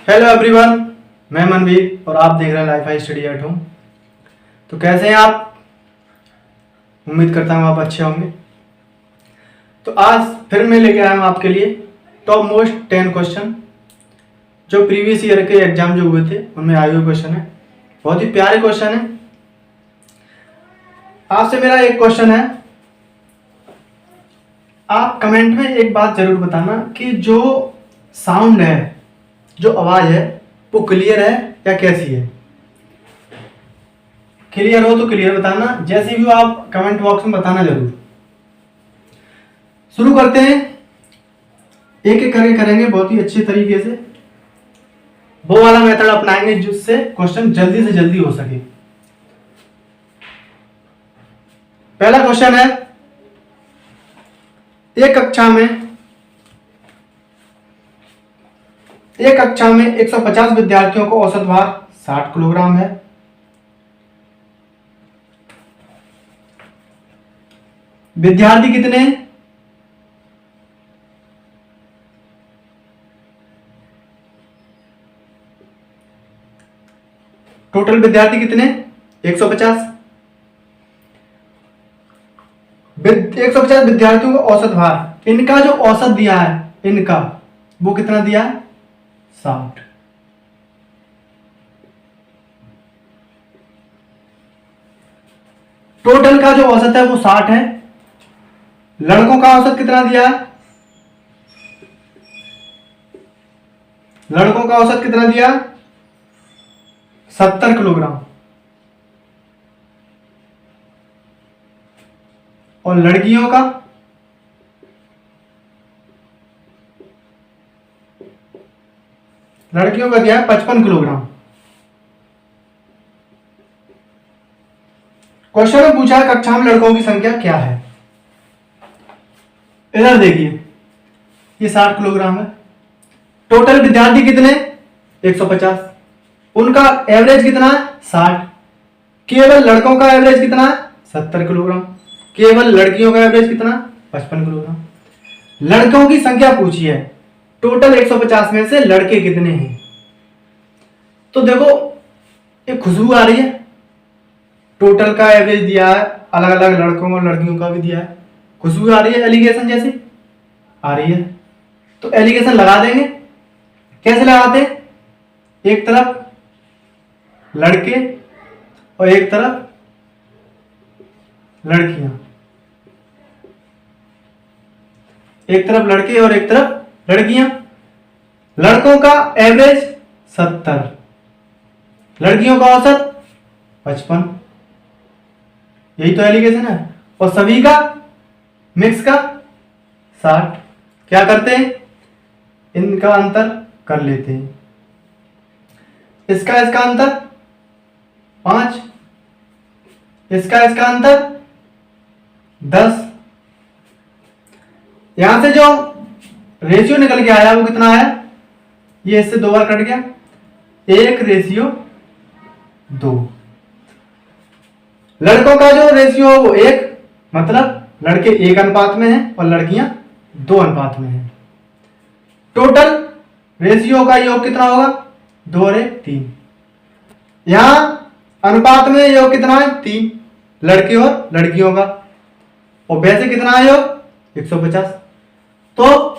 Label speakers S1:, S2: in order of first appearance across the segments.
S1: Hello everyone, मैं मनवीर और आप देख रहे हैं life I study at home. तो कैसे हैं आप? उम्मीद करता हूँ आप अच्छे होंगे। तो आज फिर मैं लेके आया हूँ आपके लिए टॉप मोस्ट 10 क्वेश्चन जो प्रीवियस ईयर के एग्जाम जो हुए थे उनमें आए हुए क्वेश्चन है। बहुत ही प्यारे क्वेश्चन है। आपसे मेरा एक क्वेश्चन है, आप कमेंट में एक बात जरूर बताना कि जो साउंड है, जो आवाज़ है, वो क्लियर है या कैसी है। क्लियर हो तो क्लियर बताना, जैसे भी हो आप कमेंट बॉक्स में बताना जरूर। शुरू करते हैं, एक एक करके करेंगे बहुत ही अच्छे तरीके से। वो वाला मेथड अपनाएंगे जिससे क्वेश्चन जल्दी से जल्दी हो सके। पहला क्वेश्चन है, एक कक्षा में 150 विद्यार्थियों को औसत भार 60 किलोग्राम है। विद्यार्थी कितने हैं? टोटल विद्यार्थी कितने? 150। 150 विद्यार्थियों को औसत भार, इनका जो औसत दिया है इनका, वो कितना दिया है? 60। टोटल का जो औसत है वो 60 है। लड़कों का औसत कितना दिया है? लड़कों का औसत कितना दिया? 70 किलोग्राम। और लड़कियों का? लड़कियों का दिया है 55 किलोग्राम। क्वेश्चन में पूछा है कक्षा में लड़कों की संख्या क्या है। इधर देखिए, ये 60 किलोग्राम है। टोटल विद्यार्थी कितने? 150। उनका एवरेज कितना है? 60। केवल लड़कों का एवरेज कितना है? 70 किलोग्राम। केवल लड़कियों का एवरेज कितना? 55 किलोग्राम। लड़कों की संख्या पूछी है, टोटल 150 में से लड़के कितने हैं। तो देखो, एक खुशबू आ रही है। टोटल का एवरेज दिया है, अलग अलग लड़कों और लड़कियों का भी दिया है। खुशबू आ रही है, एलिगेशन जैसी आ रही है। तो एलिगेशन लगा देंगे। कैसे लगाते हैं? एक तरफ लड़के और एक तरफ लड़कियां। एक तरफ लड़के और एक तरफ लड़कियां। लड़कों का एवरेज 70, लड़कियों का औसत 55। यही तो एलिगेशन है। और सभी का मिक्स का 60। क्या करते हैं? इनका अंतर कर लेते हैं। इसका इसका अंतर 5, इसका इसका अंतर 10। यहां से जो रेशियो निकल के आया वो कितना आया? ये इससे 2 बार कट गया, 1:2। लड़कों का जो रेशियो है वो 1, मतलब लड़के 1 अनुपात में हैं और लड़कियां 2 अनुपात में हैं। टोटल रेशियो का योग कितना होगा? 2 और 1 3। यहां अनुपात में योग कितना है? 3, लड़के और लड़कियों का। और वैसे कितना है योग? 150। तो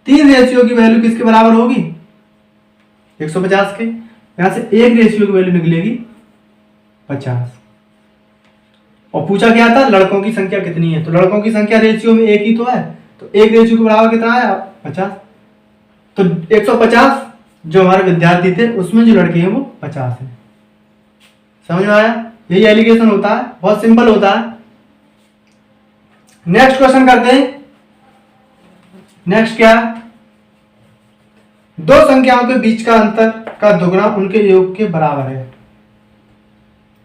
S1: 3 रेशियो की वैल्यू किसके बराबर होगी? 150 के। यहां से 1 रेशियो की वैल्यू निकलेगी 50। और पूछा गया था लड़कों की संख्या कितनी है, तो लड़कों की संख्या रेशियो में 1 ही तो है, तो 1 रेशियो के बराबर कितना है? 50। तो 150 जो हमारे विद्यार्थी थे उसमें जो लड़के हैं वो 50 है। समझ में आया? यही एलिगेशन होता है, बहुत सिंपल होता है। नेक्स्ट क्वेश्चन करते हैं। नेक्स्ट क्या? दो संख्याओं के बीच का अंतर का दुगना उनके योग के बराबर है।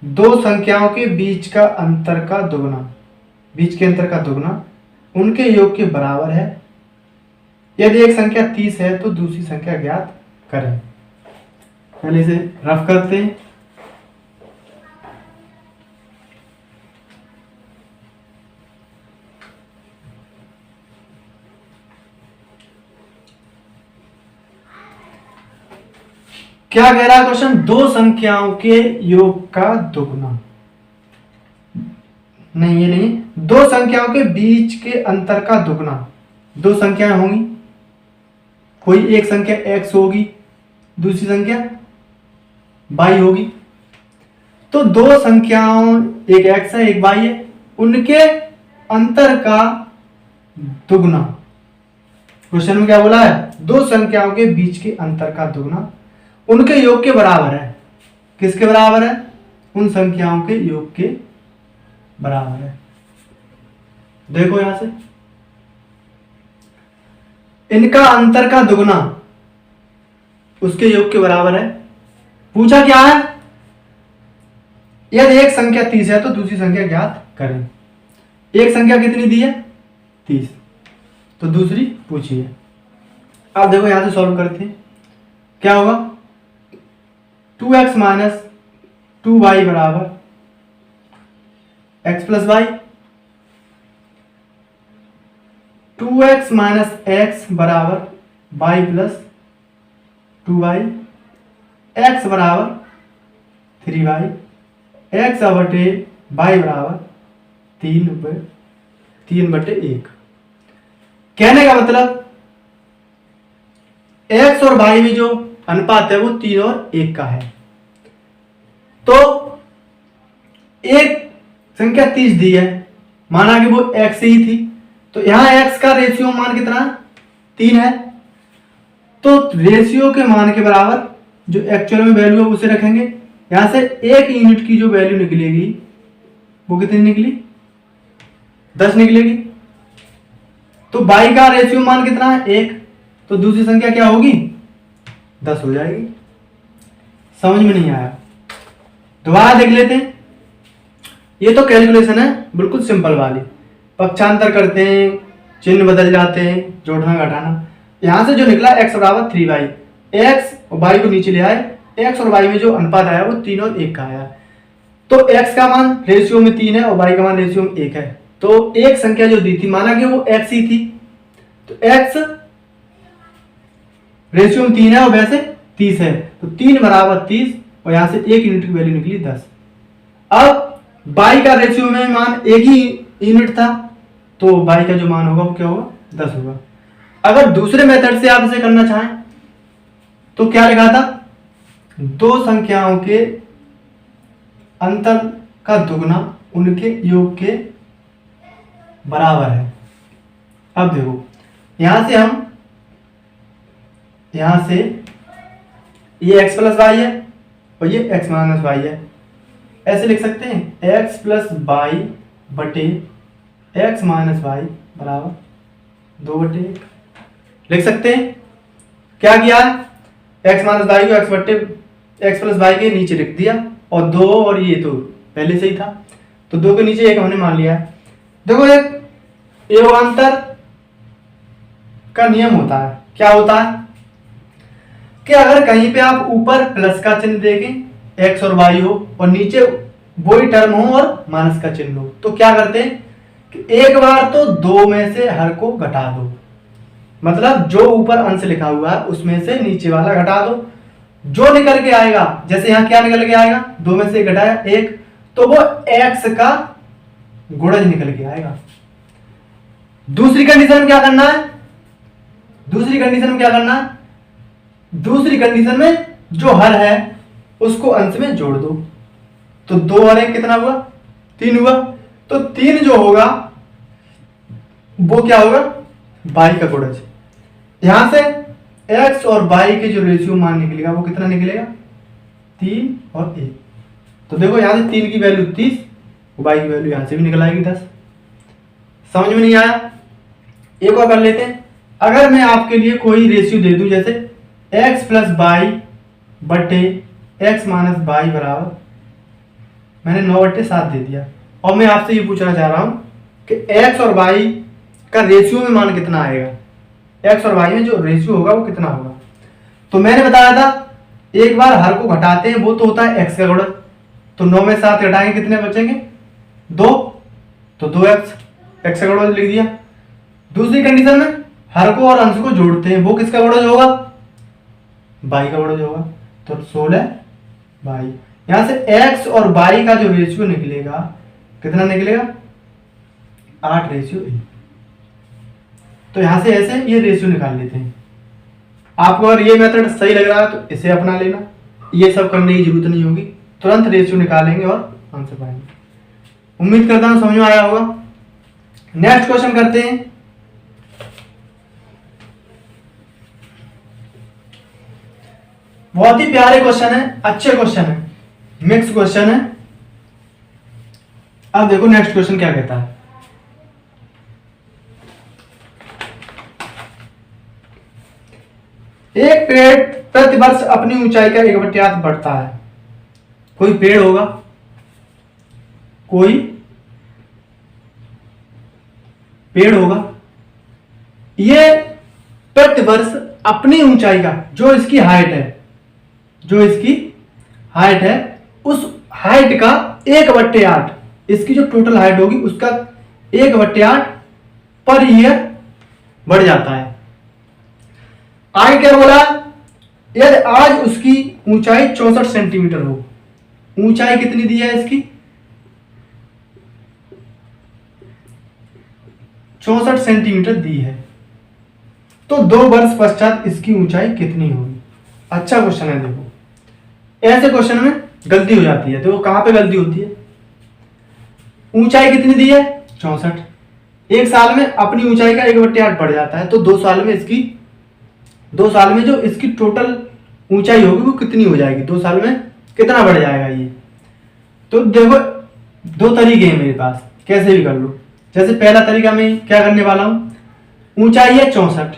S1: दो संख्याओं के बीच का अंतर का दुगना, बीच के अंतर का दुगना उनके योग के बराबर है। यदि एक संख्या 30 है तो दूसरी संख्या ज्ञात करें। पहले इसे रफ करते हैं। क्या कह रहा है क्वेश्चन? दो संख्याओं के योग का दुगुना, नहीं ये नहीं, दो संख्याओं के बीच के अंतर का दुगना। दो संख्याएं होंगी, कोई एक संख्या x होगी, दूसरी संख्या y होगी। तो दो संख्याओं, एक x है एक y है, उनके अंतर का दुगना। क्वेश्चन में क्या बोला है? दो संख्याओं के बीच के अंतर का दुगना उनके योग के बराबर है। किसके बराबर है? उन संख्याओं के योग के बराबर है। देखो यहां से, इनका अंतर का दुगना उसके योग के बराबर है। पूछा क्या है? यदि एक संख्या 30 है तो दूसरी संख्या ज्ञात करें। एक संख्या कितनी दी है? 30, तो दूसरी पूछिए। अब देखो यहां से सॉल्व करते हैं। क्या होगा? 2x माइनस 2y बराबर x plus y. 2x minus x बराबर y प्लस 2y। x बराबर 3y। x बटे y बराबर 3/1। कहने का मतलब x और y में जो अनुपात है वो 3 और 1 का है। तो एक संख्या 30 दी है, माना कि वो x ही थी, तो यहां x का रेशियो मान कितना है? 3 है। तो रेशियो के मान के बराबर जो एक्चुअल में वैल्यू है उसे रखेंगे। यहां से 1 यूनिट की जो वैल्यू निकलेगी वो कितनी निकली? 10 निकलेगी। तो y का रेशियो मान कितना है? 1, तो दूसरी संख्या क्या होगी? 10 हो जाएगी। समझ में नहीं आया? दोबारा देख लेते हैं। ये तो कैलकुलेशन है बिल्कुल सिंपल वाली, पक्षांतर करते हैं, चिन्ह बदल जाते हैं, जोड़ना घटाना। यहां से जो निकला x बराबर 3y, x और y को नीचे ले आए, x और y में जो अनुपात आया वो 3 और 1 का आया। तो x का मान रेशियो में 3 है और y का मान रेशियो में 1 है। तो एक संख्या जो दी थी, माना कि वो x ही थी, तो x रेशियो में 3 है और वैसे 30 है, तो 3 बराबर 30 और यहां से 1 यूनिट की वैल्यू निकली 10। अब y का रेशियो में मान 1 ही यूनिट था, तो y का जो मान होगा वो क्या होगा? 10 होगा। अगर दूसरे मेथड से आप इसे करना चाहें तो क्या लिखा था? दो संख्याओं के अंतर का दुगना उनके योग के बराबर है। अब देखो यहां से ये x प्लस वाई है और ये x माइनस वाई है। ऐसे लिख सकते हैं x प्लस वाई बटे x माइनस वाई बराबर 2/1 लिख सकते हैं। क्या किया? x माइनस वाई को x प्लस वाई के नीचे लिख दिया, और 2 और ये तो पहले से ही था, तो 2 के नीचे 1 हमने मान लिया है। देखो एक योगांतर का नियम होता है। क्या होता है कि अगर कहीं पे आप ऊपर प्लस का चिन्ह देखें x और y हो और नीचे वही टर्म हो और माइनस का चिन्ह हो, तो क्या करते हैं कि एक बार तो 2 में से हर को घटा दो। मतलब जो ऊपर अंश लिखा हुआ है उसमें से नीचे वाला घटा दो, जो निकल के आएगा, जैसे यहां क्या निकल के आएगा? 2 में से घटाया 1, तो वो x का गुणज निकल के आएगा। दूसरी कंडीशन में क्या करना है? दूसरी कंडीशन में जो हर है उसको अंश में जोड़ दो, तो 2 और 1 कितना हुआ? 3 हुआ। तो 3 जो होगा वो क्या होगा? y का गुणज। यहां से x और y के जो रेशियो मान निकलेगा वो कितना निकलेगा? 3 और 1। तो देखो यहां से 3 की वैल्यू 30, y की वैल्यू यहां से भी निकल आएगी 10। समझ में नहीं आया? एक और कर लेते हैं। अगर मैं आपके लिए कोई रेशियो दे दूं, जैसे x प्लस वाई बटे x माइनस वाई बराबर, मैंने 9/7 दे दिया, और मैं आपसे ये पूछना चाह रहा हूं कि x और y का रेशियो में मान कितना आएगा? x और y में जो रेशियो होगा वो कितना होगा? तो मैंने बताया था एक बार हर को घटाते हैं वो तो होता है x का गुणज, तो 9 में 7 घटाएंगे कितने बचेंगे? 2, तो 2x, x का गुणज लिख दिया। दूसरी कंडीशन में हर को और अंश को जोड़ते हैं, वो किसका गुणज होगा? y का गुणज होगा। तो 16/22। यहां से x और y का जो रेशियो निकलेगा कितना निकलेगा, 8:1। तो यहां से ऐसे ये रेशियो निकाल लेते हैं। आपको अगर ये मेथड सही लग रहा है तो इसे अपना लेना, ये सब करने की जरूरत नहीं होगी, तुरंत रेशियो निकालेंगे और आंसर पाएंगे। उम्मीद करता हूं समझ में आया होगा। नेक्स्ट क्वेश्चन करते हैं। बहुत ही प्यारे क्वेश्चन है, अच्छे क्वेश्चन है, मिक्स क्वेश्चन है। अब देखो नेक्स्ट क्वेश्चन क्या कहता है। एक पेड़ प्रति वर्ष अपनी ऊंचाई का 1/8 बढ़ता है। कोई पेड़ होगा, कोई पेड़ होगा, ये प्रति वर्ष अपनी ऊंचाई का, जो इसकी हाइट है, जो इसकी हाइट है, उस हाइट का 1/8, इसकी जो टोटल हाइट होगी उसका 1/8 पर ईयर बढ़ जाता है। आगे क्या बोला, यदि आज उसकी ऊंचाई 64 सेंटीमीटर हो। ऊंचाई कितनी दी है इसकी, 64 सेंटीमीटर दी है, तो 2 वर्ष पश्चात इसकी ऊंचाई कितनी होगी। अच्छा क्वेश्चन है। देखो ऐसे क्वेश्चन में गलती हो जाती है, तो कहां पे गलती होती है, ऊंचाई कितनी दी है 64, एक साल में अपनी ऊंचाई का 1/8 बढ़ जाता है, तो 2 साल में इसकी, 2 साल में जो इसकी टोटल ऊंचाई होगी वो कितनी हो जाएगी, 2 साल में कितना बढ़ जाएगा ये। तो देखो 2 तरीके हैं मेरे पास, कैसे भी कर लो। जैसे पहला तरीका मैं क्या करने वाला हूं, ऊंचाई है 64।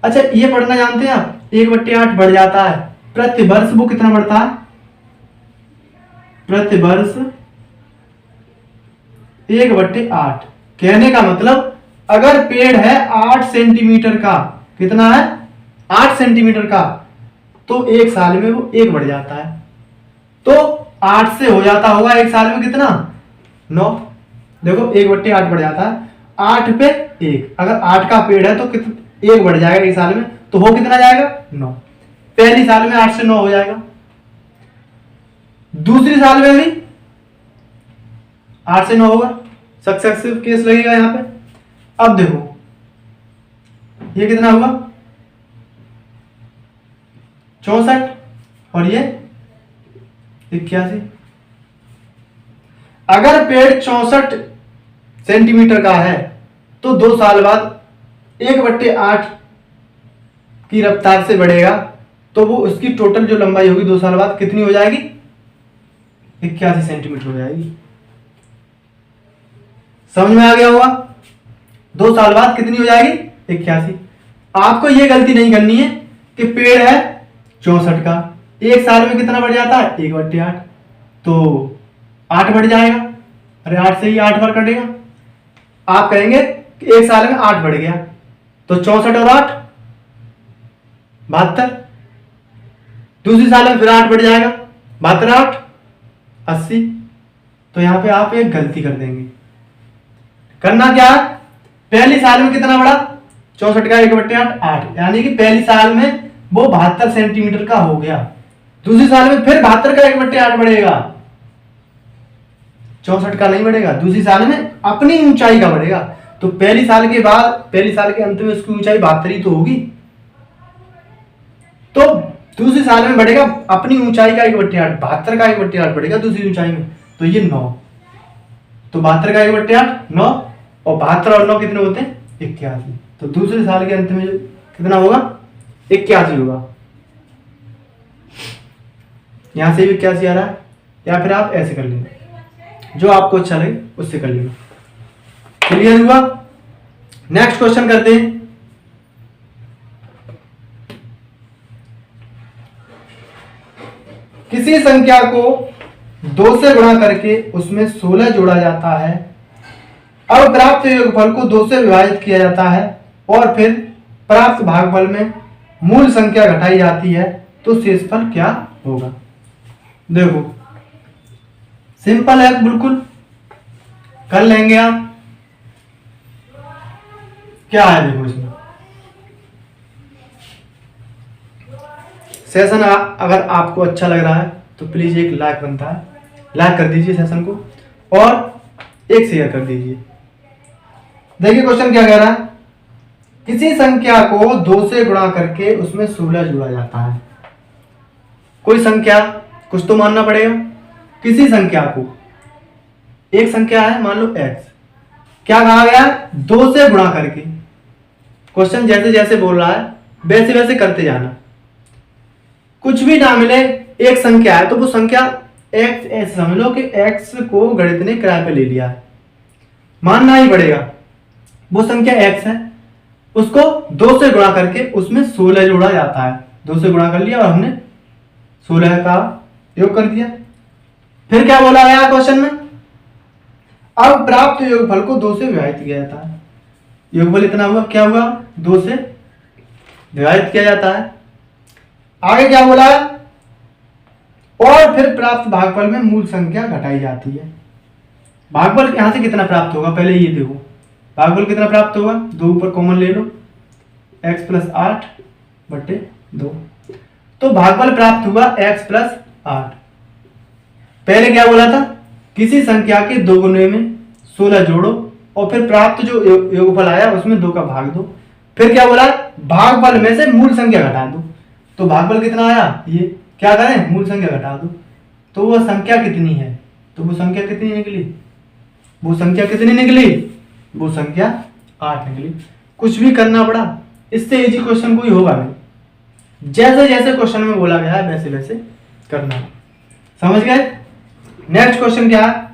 S1: अच्छा ये पढ़ना जानते हैं आप, 1/8 बढ़ जाता है, प्रति वर्ष वो कितना बढ़ता है, प्रति वर्ष 1/8। कहने का मतलब अगर पेड़ है 8 सेंटीमीटर का, कितना है 8 सेंटीमीटर का, तो एक साल में वो 1 बढ़ जाता है। तो 8 से हो जाता होगा एक साल में कितना, 9। देखो 1/8 बढ़ जाता है, 8 पे 1, अगर 8 का पेड़ है तो कितना 1 बढ़ जाएगा एक साल में, तो हो कितना जाएगा 9। पहली साल में 8 से 9 हो जाएगा, दूसरी साल में भी 8 से 9 होगा, सक्सेसिव केस लगेगा यहां पे। अब देखो ये कितना हुआ 64 और ये 81। अगर पेड़ 64 सेंटीमीटर का है तो 2 साल बाद 1/8 की रफ्तार से बढ़ेगा, तो वो उसकी टोटल जो लंबाई होगी 2 साल बाद कितनी हो जाएगी, 81 सेंटीमीटर हो जाएगी। समझ में आ गया होगा, 2 साल बाद कितनी हो जाएगी 81। आपको ये गलती नहीं करनी है कि पेड़ है 64 का, एक साल में कितना बढ़ जाता है 1/8, तो 8 बढ़ जाएगा। अरे 8 से ही 8 बार कटेगा, आप कहेंगे कि एक साल में 8 बढ़ गया, तो 64 और 8 72, दूसरी साल में फिर 8 बढ़ जाएगा, 72 8 80। तो यहां पे आप एक गलती कर देंगे। करना क्या है, पहली साल में कितना बढ़ा 64 का 1/8 8, यानी कि पहली साल में वो 72 सेंटीमीटर का हो गया, दूसरी साल में फिर 72 का 1/8 बढ़ेगा, 64 का नहीं बढ़ेगा, दूसरी साल में अपनी ऊंचाई का बढ़ेगा। तो पहली साल के बाद, पहली साल के अंत में उसकी ऊंचाई 72 ही तो होगी, तो दूसरी साल में बढ़ेगा अपनी ऊंचाई का 1/8, 72 का 1/8 बढ़ेगा दूसरी ऊंचाई में, तो ये 9। तो 72 का 1/8 9, और 72 और 9 कितने होते हैं 81। तो दूसरे साल के अंत में कितना होगा 81 होगा। यहां से भी 81 आ रहा है, या फिर आप ऐसे कर लेंगे, जो आपको अच्छा लगे उससे कर लेना। क्लियर हुआ। नेक्स्ट क्वेश्चन करते हैं। किसी संख्या को 2 से गुणा करके उसमें 16 जोड़ा जाता है, अब प्राप्त योगफल को 2 से विभाजित किया जाता है और फिर प्राप्त भागफल में मूल संख्या घटाई जाती है, तो शेषफल क्या होगा। देखो सिंपल है, बिल्कुल कर लेंगे आप। क्या है देखो इसमें, सेशन अगर आपको अच्छा लग रहा है तो प्लीज एक लाइक बनता है, लाइक कर दीजिए सेशन को और एक शेयर कर दीजिए। देखिए क्वेश्चन क्या कह रहा है, किसी संख्या को 2 से गुणा करके उसमें 16 जोड़ा जाता है। कोई संख्या, कुछ तो मानना पड़ेगा। किसी संख्या को, एक संख्या है मान लो x, क्या कहा गया, 2 से गुणा करके। क्वेश्चन जैसे जैसे बोल रहा है वैसे वैसे करते जाना। कुछ भी ना मिले, एक संख्या है तो वो संख्या x, ऐसे समझ लो कि x को गणित ने किराए पे ले लिया है, मानना ही पड़ेगा। वो संख्या x है, उसको 2 से गुणा करके उसमें 16 जोड़ा जाता है। 2 से गुणा कर लिया और हमने 16 का योग कर दिया। फिर क्या बोला गया क्वेश्चन में, अब प्राप्त योगफल को 2 से विभाजित किया जाता है। योगफल इतना हुआ, क्या हुआ, 2 से विभाजित किया जाता है। आगे क्या बोला है, और फिर प्राप्त भागफल में मूल संख्या घटाई जाती है। भागफल यहां से कितना प्राप्त होगा, पहले ये देखो भागफल कितना प्राप्त होगा, 2 ऊपर कॉमन ले लो, x + 8 बटे 2। तो भागफल प्राप्त हुआ x + 8। पहले क्या बोला था, किसी संख्या के 2 गुने में 16 जोड़ो और फिर प्राप्त जो योगफल आया उसमें 2 का भाग दो। फिर क्या बोला, भागफल में से मूल संख्या घटा दो। तो भागफल कितना आया, ये क्या करें, मूल संख्या घटा दो। तो वो संख्या कितनी है, तो वो संख्या कितनी निकली, वो संख्या कितनी निकली, वो संख्या 8 निकली। कुछ भी करना पड़ा, इससे इजी क्वेश्चन कोई होगा नहीं। जैसे जैसे क्वेश्चन में बोला गया है वैसे वैसे करना है, समझ गए। नेक्स्ट क्वेश्चन क्या है,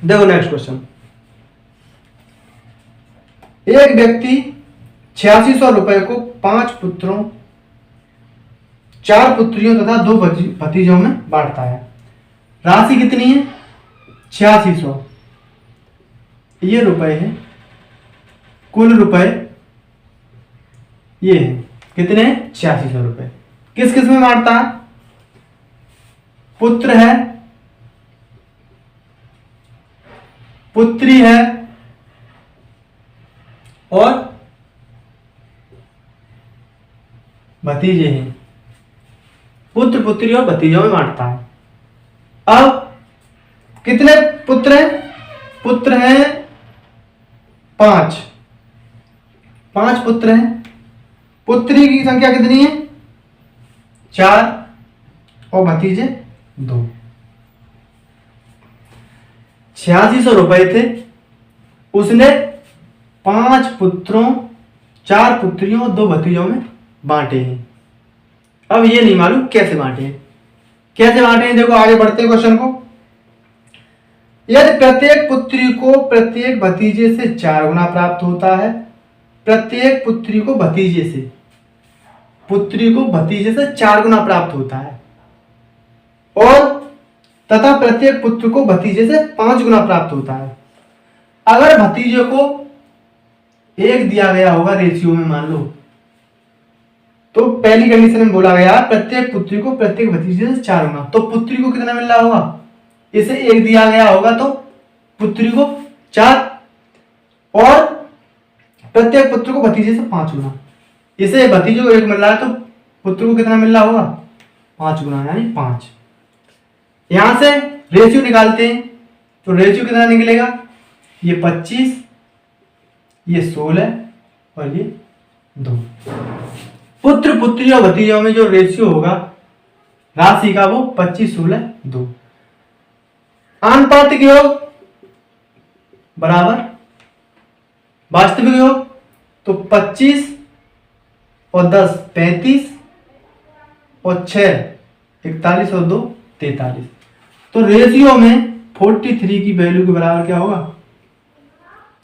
S1: देखो नेक्स्ट क्वेश्चन, एक व्यक्ति 8600 रुपए को 5 पुत्रों, 4 पुत्रियों तथा 2 भतीजों में बांटता है। राशि कितनी है, 8600। ये रुपए है, कुल रुपए ये है कितने, 8600 रुपए। किस किस में बांटता है, पुत्र है, पुत्री है और भतीजे हैं। पुत्र, पुत्री और भतीजों में बांटता है। अब कितने पुत्र हैं, पुत्र हैं 5 पुत्र हैं। पुत्री की संख्या कितनी है, 4 और भतीजे 2। 8600 रुपए थे, उसने 5 पुत्रों, 4 पुत्रियों और 2 भतीजों में बांटे हैं। अब ये नहीं मालूम कैसे बांटे हैं, कैसे बांटे हैं। देखो आगे बढ़ते हैं क्वेश्चन को। यदि प्रत्येक पुत्री को प्रत्येक भतीजे से 4 गुना प्राप्त होता है, प्रत्येक पुत्री को भतीजे से, पुत्री को भतीजे से 4 गुना प्राप्त होता है, और तथा प्रत्येक पुत्र को भतीजे से 5 गुना प्राप्त होता है। अगर भतीजे को 1 दिया गया होगा रेशियो में मान लो, तो पहली कंडीशन में बोला गया प्रत्येक पुत्री को प्रत्येक भतीजे से 4 गुना, तो पुत्री को कितना मिल रहा होगा, इसे 1 दिया गया होगा तो पुत्री को 4 और प्रत्येक पुत्र को भतीजे से 5 गुना। इसे भतीजे को 1 मिल रहा है तो पुत्र को कितना मिल रहा होगा, 5 गुना यानी 5। यहां से रेशियो निकालते हैं तो रेशियो कितना निकलेगा, ये 25, ये 16 और ये 2। पुत्र, पुत्री और भतीजों में जो रेशियो होगा राशि का वो 25, 16, 2। आनुपातिक योग बराबर वास्तविक योग, तो 25 और 10 35 और 6 41 और 2 43। तो रेशियो में 43 की वैल्यू के बराबर क्या होगा,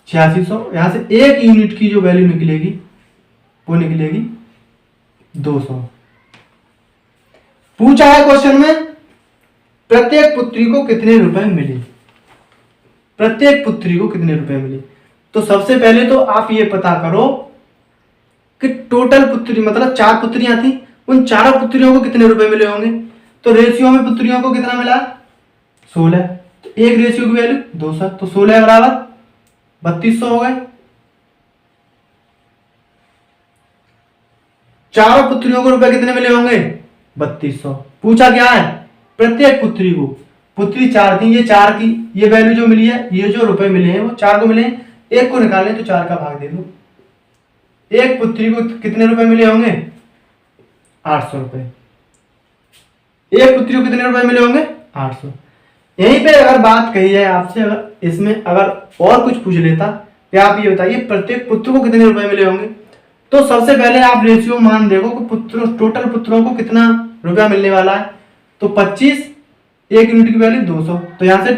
S1: 8600। यहां से 1 यूनिट की जो वैल्यू निकलेगी वो निकलेगी 200। पूछा है क्वेश्चन में प्रत्येक पुत्री को कितने रुपए मिले, प्रत्येक पुत्री को कितने रुपए मिले। तो सबसे पहले तो आप ये पता करो कि टोटल पुत्री मतलब 4 पुत्रियां थी, उन 4 पुत्रियों को कितने रुपए मिले होंगे। तो रेशियो में पुत्रियों को कितना मिला, 16, तो एक रेशियो की वैल्यू 200, तो 16 बराबर 3200 हो गए। चारों पुत्रियों को रुपए कितने मिले होंगे? 3200। पूछा क्या है? प्रत्येक पुत्री को, पुत्री 4 थी, ये 4 की ये वैल्यू जो मिली है, ये जो रुपए मिले हैं वो 4 को मिले हैं। एक को निकालें तो 4 का भाग दे दो। एक पुत्री को कितने रुपए मिले होंगे? 800 रुपए। एक पुत्री को कितने रुपए मिले होंगे? 800। यहीं पे अगर बात कही जाए आपसे, अगर इसमें अगर और कुछ पूछ लेता कि आप ये बताइए प्रत्येक पुत्र को कितने रुपए मिले होंगे, तो सबसे पहले आप रेशियो मान देखो कि पुत्रों, टोटल पुत्रों को कितना रुपया मिलने वाला है। तो 25, एक यूनिट की वैल्यू 200, तो यहां से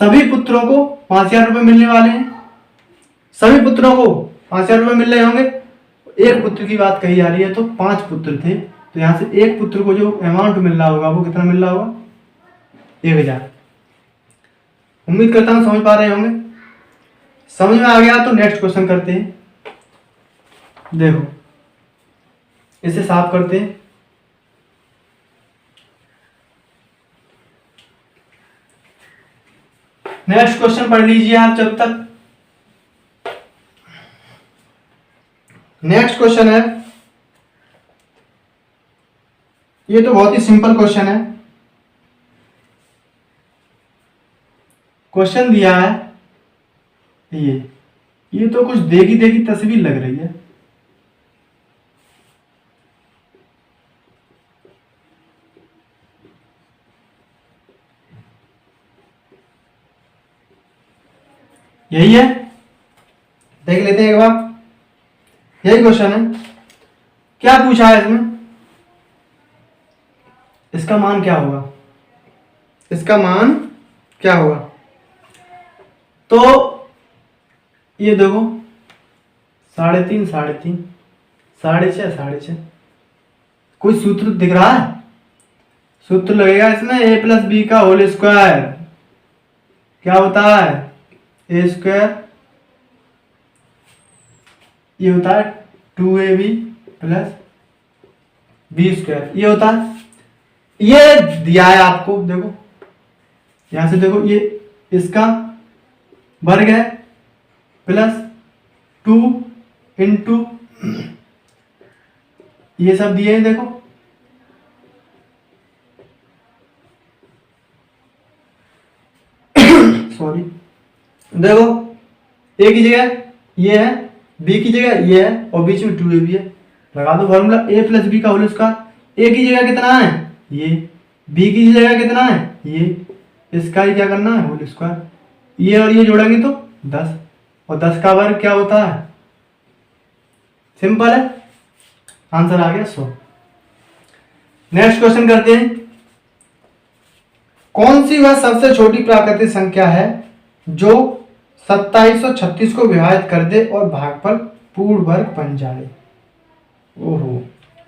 S1: सभी पुत्रों को 5000 रुपए मिलने वाले हैं। सभी पुत्रों को 5000 रुपए मिल रहे होंगे। एक पुत्र की बात कही जा रही है, तो 5 पुत्र थे, तो यहां से एक पुत्र को जो अमाउंट मिल रहा होगा वो कितना मिल रहा होगा? 1000। उम्मीद करता हूं समझ पा रहे होंगे। समझ में आ गया तो नेक्स्ट क्वेश्चन करते हैं। देखो इसे साफ करते हैं। नेक्स्ट क्वेश्चन पढ़ लीजिए आप जब तक। नेक्स्ट क्वेश्चन है, ये तो बहुत ही सिंपल क्वेश्चन है। क्वेश्चन दिया है ये तो कुछ देखी देखी तस्वीर लग रही है। यही है, देख लेते हैं एक बार। यही क्वेश्चन है। क्या पूछा है इसमें? इसका मान क्या होगा? इसका मान क्या होगा? तो ये देखो 3.5, 3.5, 6.5, 6.5। कोई सूत्र दिख रहा है? सूत्र लगेगा इसमें, a प्लस बी का होल स्क्वायर क्या होता है? ए स्क्वायर, ये होता है 2ab प्लस बी स्क्वायर, ये होता है। ये दिया है आपको, देखो यहां से देखो, ये इसका वर्ग है प्लस 2 इंटू ये सब दिए हैं, देखो सॉरी, देखो ए की जगह ये है, बी की जगह ये है और बीच में 2ab है। लगा दो फॉर्मूला, ए प्लस बी का होल स्क्वायर। ए की जगह कितना है? ये। बी की जगह कितना है? ये। इसका ही क्या करना है? Whole square. ये और ये जोड़ेंगे तो 10, और 10 का वर्ग क्या होता है? सिंपल है, आंसर आ गया 100। नेक्स्ट क्वेश्चन करते हैं। कौन सी वह सबसे छोटी प्राकृतिक संख्या है जो 2736 को विभाजित कर दे और भागफल पूर्ण वर्ग बन जाए? ओहो,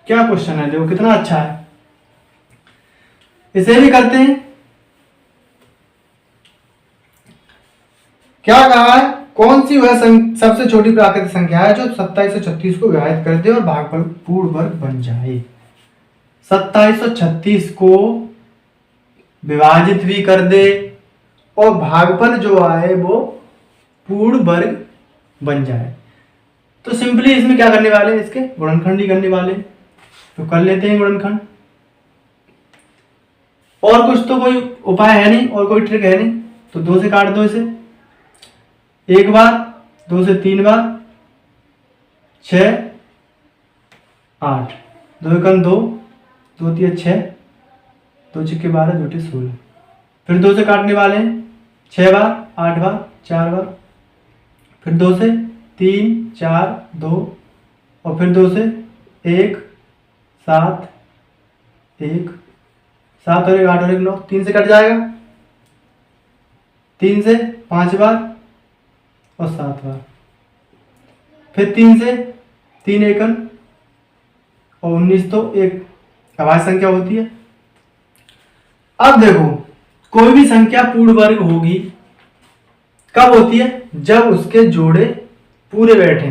S1: क्या क्वेश्चन है, देखो कितना अच्छा है। इसे भी करते हैं। क्या कहा है? कौन सी वह सबसे छोटी प्राकृतिक संख्या है जो 2736 को विभाजित कर दे और भागफल पूर्ण वर्ग बन जाए? 2736 को विभाजित भी कर दे और भागफल जो आए वो पूर्ण वर्ग बन जाए। तो सिंपली इसमें क्या करने वाले हैं? इसके गुणनखंड ही करने वाले हैं। तो कर लेते हैं गुणनखंड। और कुछ तो कोई उपाय है नहीं और कोई ट्रिक है नहीं। तो 2 से काट दो इसे, एक बार, 2 से 3 बार, 6, 8, 2 एकम 2, 2 तिया 6, 2 छिक्के 12, 2 टिक 16। फिर 2 से काटने वाले हैं 6 बार, 8 बार, 4 बार, फिर 2 से 3, 4, 2, और फिर 2 से 1, 7, 1, 7 और 1, 8 और 1, 9, 3 से कट जाएगा। 3 से 5 बार और 7 बार, फिर 3 से 3 एकम और 19 तो एक अभाज्य संख्या होती है। अब देखो कोई भी संख्या पूर्ण वर्ग होगी कब होती है? जब उसके जोड़े पूरे बैठे।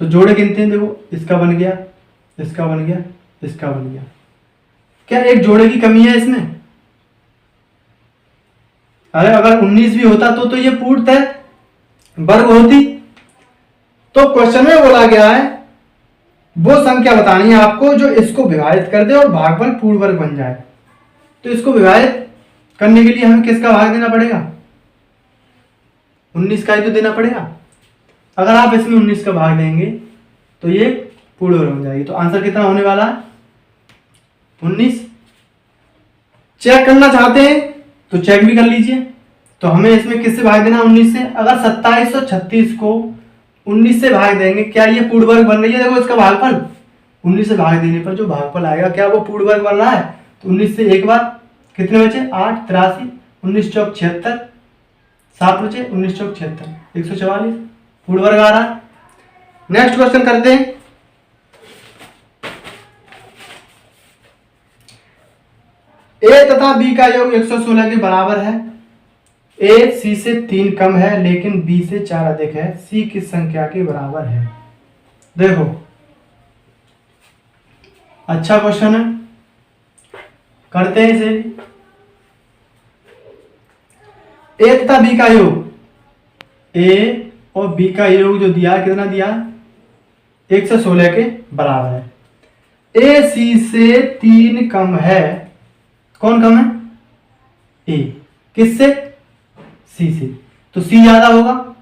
S1: तो जोड़े गिनते हैं, देखो इसका बन गया, इसका बन गया, इसका बन गया। क्या एक जोड़े की कमी है इसमें? अरे अगर 19 भी होता तो ये पूर्णतः वर्ग होती। तो क्वेश्चन में बोला गया है वो संख्या बतानी है आपको जो इसको विभाजित कर दे और भागफल पूर्ण वर्ग बन जाए। तो इसको विभाजित करने के लिए हमें किसका भाग देना पड़ेगा? 19 का ही तो देना पड़ेगा। अगर आप इसमें 19 का भाग देंगे तो ये पूर्ण वर्ग बन जाएगी। तो आंसर कितना होने वाला है? 19। चेक करना चाहते हैं तो चेक भी कर लीजिए। तो हमें इसमें किससे भाग देना? 19 से। अगर 2736 को 19 से भाग देंगे, क्या ये पूर्ण वर्ग बन रही है? देखो इसका भागफल 19 से भाग देने पर जो भागफल आएगा क्या वो पूर्ण वर्ग बन रहा है? तो 19 से एक बार कितने बचे? 8, 83, 19 चौक 76, 7 बचे, 19 चौक 76, 144 पूर्ण वर्ग आ रहा है। नेक्स्ट क्वेश्चन करते हैं। ए तथा बी का योग 116 के बराबर है। ए सी से 3 कम है लेकिन बी से 4 अधिक है। सी किस संख्या के बराबर है? देखो अच्छा क्वेश्चन है, करते हैं इसे। ए तथा बी का योग, ए और बी का योग जो दिया है कितना दिया है? 116 के बराबर है। ए सी से 3 कम है। कौन कम है? ए। किससे? सी से। तो सी ज्यादा होगा,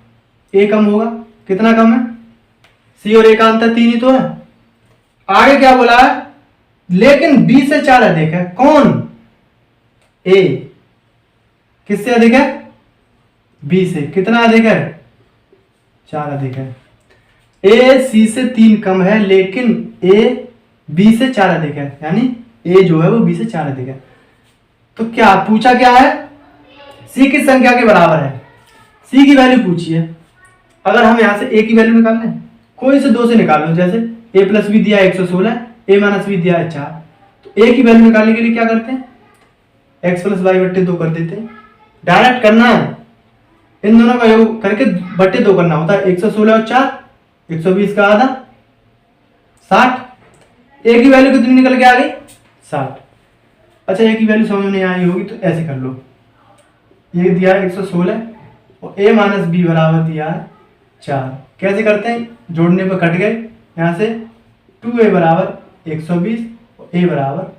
S1: ए कम होगा। कितना कम है? सी और ए का अंतर 3 ही तो है। आगे क्या बोला है? लेकिन बी से 4 अधिक है। कौन? ए। किससे अधिक है? बी से। कितना अधिक है? 4 अधिक है। ए सी से 3 कम है लेकिन ए बी से 4 अधिक है, यानी ए जो है वो बी से 4 अधिक है। तो क्या पूछा क्या है? सी किस संख्या के बराबर है? सी की वैल्यू पूछी है। अगर हम यहां से ए की वैल्यू निकाल लें, कोई से 2 से निकाल लो। जैसे ए प्लस बी दिया है 116, ए माइनस बी दिया है 4। तो ए की वैल्यू निकालने के लिए क्या करते हैं? एक्स प्लस वाई बट्टे 2 कर देते हैं। डायरेक्ट करना है, इन दोनों का योग करके बट्टे 2 करना होता है। 116 और 4, 120 का आधा 60। ए की वैल्यू कितनी निकल के आ गई? 60। अच्छा ए की वैल्यू समझ में नहीं आई होगी तो ऐसे कर लो, ये दिया है 116 और ए माइनस बी बराबर दिया है 4। कैसे करते हैं? जोड़ने पर कट गए। यहाँ से 2a बराबर 120 और a बराबर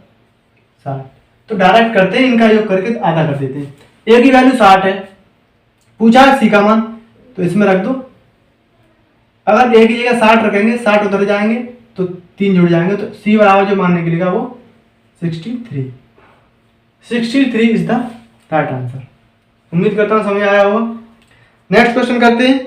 S1: 60। तो डायरेक्ट करते हैं, इनका योग करके आधा कर देते हैं। a की वैल्यू 60 है, पूछा है c का मान, तो इसमें रख दो। अगर a की जगह 60 रखेंगे, 60 उधर जाएंगे तो 3 जुड़ जाएंगे। तो c बराबर जो मान निकलेगा वो 63। 63 इज द राइट आंसर। उम्मीद करता हूं समझ आया होगा। नेक्स्ट क्वेश्चन करते हैं।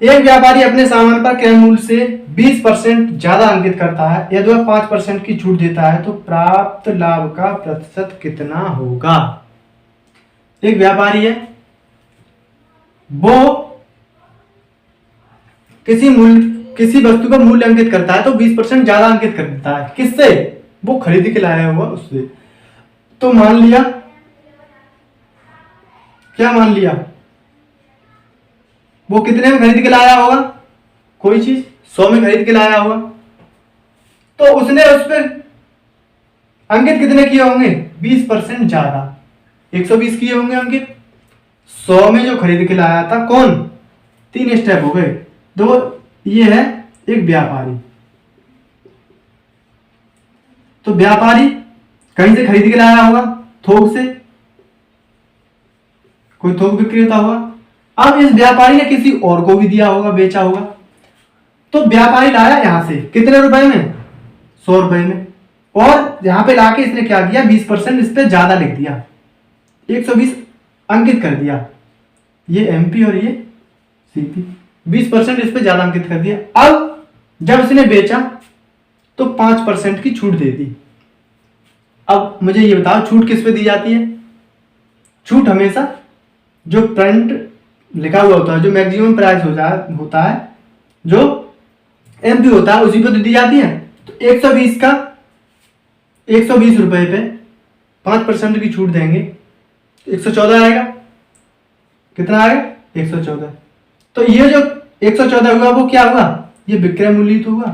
S1: एक व्यापारी अपने सामान पर क्रय मूल्य से 20% ज्यादा अंकित करता है। यदि वह 5% की छूट देता है तो प्राप्त लाभ का प्रतिशत कितना होगा? एक व्यापारी है, वो किसी वस्तु का मूल्य अंकित करता है तो 20% ज्यादा अंकित कर देता है। किससे? वो खरीद के लाया हुआ उससे। तो मान लिया, क्या मान लिया? वो कितने में खरीद के लाया होगा? कोई चीज 100 में खरीद के लाया होगा। तो उसने उस पर अंकित कितने किए होंगे? 20% ज्यादा, 120 किए होंगे अंकित। 100 में जो खरीद के लाया था, कौन? 3 स्टेप हो गए। तो ये है एक व्यापारी। तो व्यापारी कहीं से खरीद के लाया होगा, थोक से, कोई थोक विक्रेता होगा। अब इस व्यापारी ने किसी और को भी दिया होगा, बेचा होगा। तो व्यापारी लाया यहां से कितने रुपए में? 100 रुपए में। और यहां पे लाके इसने क्या किया? 20% इस पे ज्यादा लिख दिया, 120 अंकित कर दिया। ये एमपी और ये सीपी, 20% इस पे ज्यादा अंकित कर दिया। अब जब इसने बेचा तो 5% की छूट दे दी। अब मुझे ये बताओ छूट किस पे दी जाती है? छूट हमेशा जो फ्रंट लिखा हुआ होता है, जो मैक्सिमम प्राइस होता है, जो एमपी होता है, उसी पे तो दी जाती है। तो 120 का 120 रुपए पे 5% की छूट देंगे, 114 आएगा। कितना आएगा? 114। तो ये जो 114 हुआ वो क्या हुआ? ये विक्रय मूल्य तो हुआ।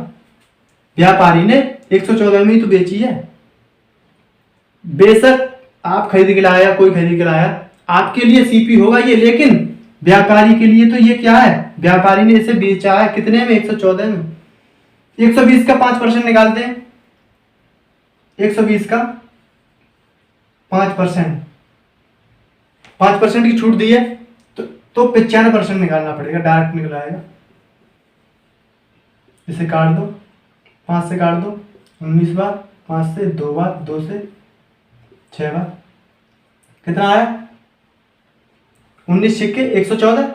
S1: व्यापारी ने 114 में ही तो बेची है। बेशक आप खरीद के लाया, कोई खरीद के लाया, आपके लिए सीपी होगा ये, लेकिन व्यापारी के लिए तो ये क्या है, व्यापारी ने इसे बेचा है कितने में, 114 में। 120 का 5% निकालते हैं, 120 का 5%, 5% की छूट दी है तो 95% निकालना पड़ेगा, डायरेक्ट निकल आएगा। इसे काट दो, 5 से काट दो, 19 बार, 5 से 2 बार, 2 से 6 बार, कितना आया, 19 सिक्के 114।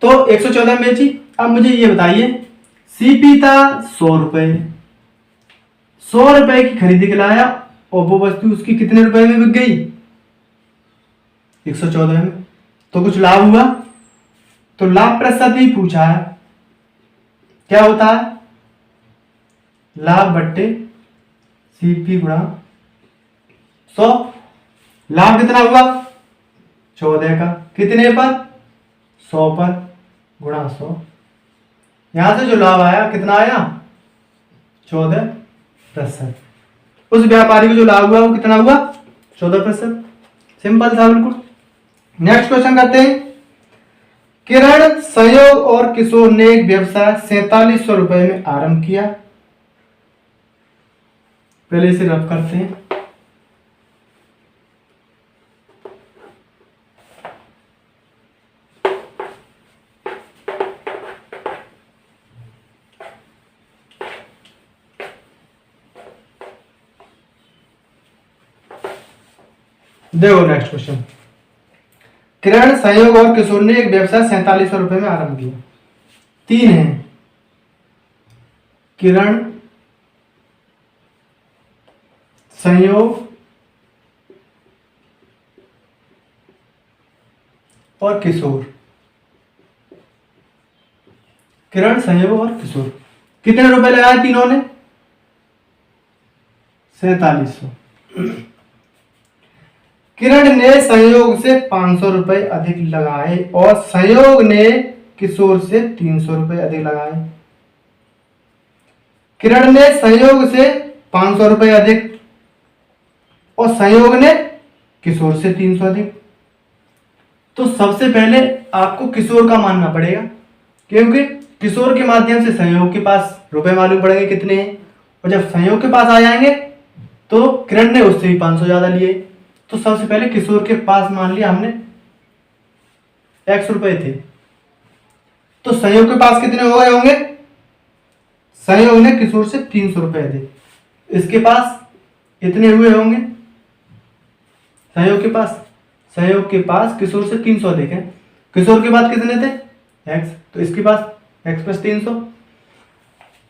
S1: तो 114 में बेची। अब मुझे ये बताइए, सीपी था 100 रुपए, 100 रुपए की खरीदी के लाया और वो वस्तु उसकी कितने रुपए में बिक गई, 114 में। तो कुछ लाभ हुआ, तो लाभ प्रतिशत ही पूछा है, क्या होता है, लाभ बट्टे सीपी गुणा 100। लाभ कितना हुआ, 14 का, कितने पर, 100 पर, गुणा 100। यहां से जो लाभ आया कितना आया, 14%। उस व्यापारी को जो लाभ हुआ वो कितना हुआ, 14%। सिंपल था बिल्कुल। नेक्स्ट क्वेश्चन करते हैं। किरण, संयोग और किशोर ने एक व्यवसाय 4700 रुपए में आरंभ किया। पहले इसे रफ करते हैं। देखो नेक्स्ट क्वेश्चन। किरण, संयोग और किशोर ने एक व्यवसाय 4700 रुपए में आरंभ किया। 3 है, किरण, संयोग और किशोर। किरण, संयोग और किशोर कितने रुपए लगाए तीनों ने, 4700। किरण ने संयोग से 500 रुपए अधिक लगाए और संयोग ने किशोर से 300 रुपए अधिक लगाए। किरण ने संयोग से 500 रुपए अधिक और संयोग ने किशोर से 300 अधिक। तो सबसे पहले आपको किशोर का मानना पड़ेगा, क्योंकि किशोर के माध्यम से संयोग के पास रुपए मालूम पड़ेंगे कितने हैं, और जब संयोग के पास आ जाएंगे तो किरण ने उससे भी 500 ज्यादा लिए। तो सबसे पहले किशोर के पास मान लिया हमने x रुपए थे, तो संयोग के पास कितने हो गए होंगे, संयोग ने किशोर से 300 रुपए थे, इसके पास इतने हुए होंगे। संयोग के पास किशोर से 300 अधिक है, किशोर के पास कितने थे, x, तो इसके पास x प्लस 300।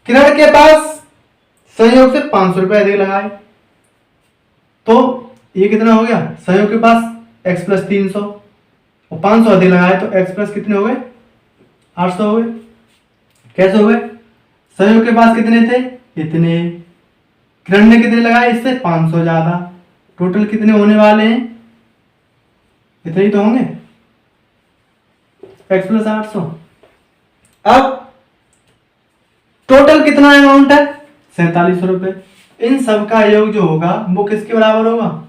S1: किरण के पास संयोग से 500 रुपए अधिक लगाए, तो ये कितना हो गया, संयोग के पास x प्लस 300 और 500 अधिक लगाए तो x प्लस कितने हो गए, 800 हो गए। कैसे हो गए, संयोग के पास कितने थे, इतने, किरण ने कितने लगाए, इससे 500 ज्यादा, टोटल कितने होने वाले हैं, इतने ही तो होंगे, x प्लस 800। अब टोटल कितना अमाउंट है, 4700 रुपए। इन सब का योग जो होगा वो किसके बराबर होगा,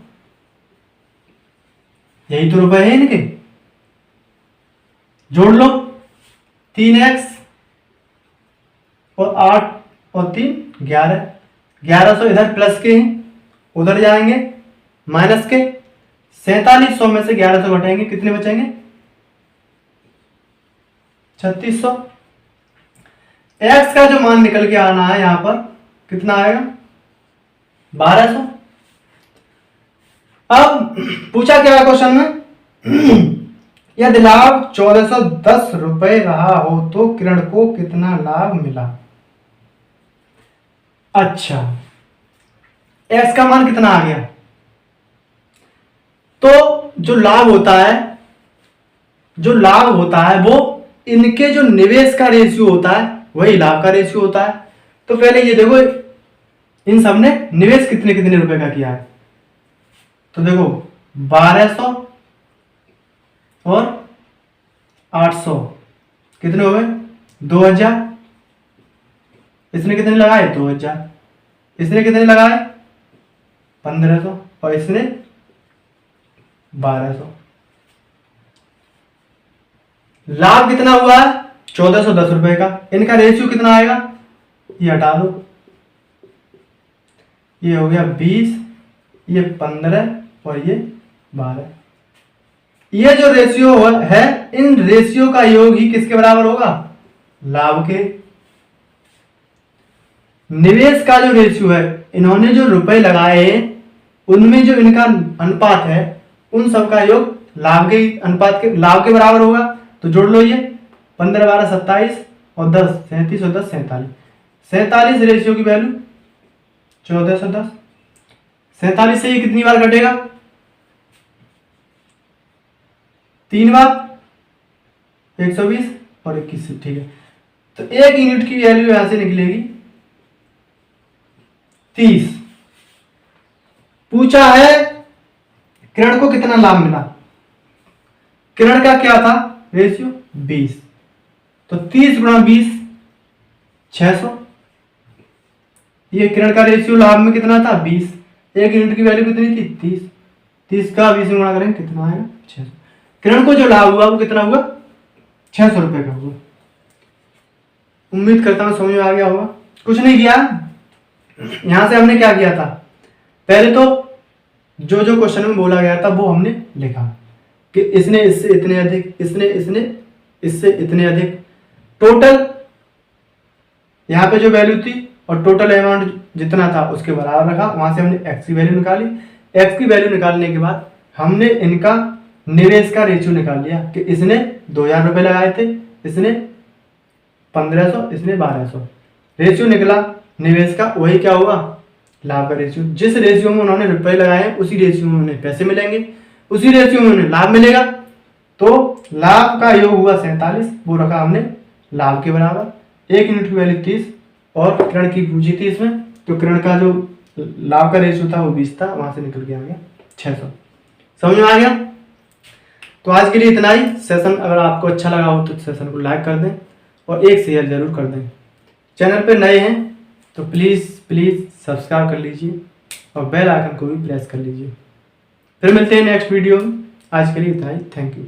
S1: यही तो रुपए है इनके, जोड़ लो, 3x और 8 और 3 11, 1100 इधर प्लस के हैं, उधर जाएंगे माइनस के, 4700 में से 1100 घटाएंगे, कितने बचेंगे, 3600। x का जो मान निकल के आना है यहां पर कितना आएगा, 1200। अब पूछा क्या है क्वेश्चन में, यदि लाभ 1410 रुपए रहा हो तो किरण को कितना लाभ मिला। अच्छा, x का मान कितना आ गया, तो जो लाभ होता है वो इनके जो निवेश का रेशियो होता है वही लाभ का रेशियो होता है। तो पहले ये देखो इन सब ने निवेश कितने कितने रुपए का किया है, तो देखो 1200 और 800 कितने हो गए, 2000, इसने कितने लगाए 2000, इसने कितने लगाए 1500 और इसने 1200। लाभ कितना हुआ है 1410 रुपए का। इनका रेशियो कितना आएगा, ये हटा दो, ये हो गया 20, ये 15 और ये 12। ये जो रेशियो है, इन रेशियो का योग ही किसके बराबर होगा, लाभ के। निवेश का जो रेशियो है, इन्होंने जो रुपए लगाए उनमें जो इनका अनुपात है, उन सब का योग लाभ के अनुपात के, लाभ के बराबर होगा। तो जोड़ लो, ये 15 12 27 और 10 37 और 10 47। 47 रेशियो की वैल्यू 1410। 47 से ये कितनी बार घटेगा, 3 बार, 120 और 21। ठीक है, तो 1 यूनिट की वैल्यू यहां से निकलेगी 30। पूछा है किरण को कितना लाभ मिला। किरण का क्या था रेशियो 20, तो 30 गुणा 20 600। ये किरण का रेशियो लाभ में कितना था 20, 1 यूनिट की वैल्यू कितनी थी 30, 30 का 20 गुणा करेंगे कितना आएगा 600। किरण को जो लाभ हुआ वो कितना हुआ 600 रुपए का हुआ। उम्मीद करता हूं समझ में आ गया होगा। कुछ नहीं किया, यहां से हमने क्या किया था, पहले तो जो जो क्वेश्चन में बोला गया था वो हमने लिखा कि इसने इससे इतने अधिक, इसने इससे इतने अधिक, टोटल यहाँ पे जो वैल्यू थी और टोटल अमाउंट जितना था उसके बराबर रखा। वहां से हमने एक्स की वैल्यू निकाली। एक्स की वैल्यू निकालने के बाद हमने इनका निवेश का रेशियो निकाल लिया कि इसने 2000 रुपए लगाए थे, इसने 1500, इसने 1200। रेशियो निकला निवेश का, वही क्या हुआ लाभ का रेशियो। जिस रेशियो में उन्होंने रुपए लगाए हैं उसी रेशियो में उन्हें पैसे मिलेंगे, उसी रेशियो में उन्हें लाभ मिलेगा। तो लाभ का योग हुआ 47, वो रखा हमने लाभ के बराबर। 1 यूनिट की वैल्यू 30 और किरण की पूंजी थी इसमें, तो किरण का जो लाभ का रेशियो था वो 20 था, वहां से निकल के आ गया 600। समझ में आ गया। तो आज के लिए इतना ही। सेशन अगर आपको अच्छा लगा हो तो सेशन को लाइक कर दें और एक शेयर जरूर कर दें। चैनल पे नए हैं तो प्लीज़ सब्सक्राइब कर लीजिए और बेल आइकन को भी प्रेस कर लीजिए। फिर मिलते हैं नेक्स्ट वीडियो में। आज के लिए इतना ही। Thank you.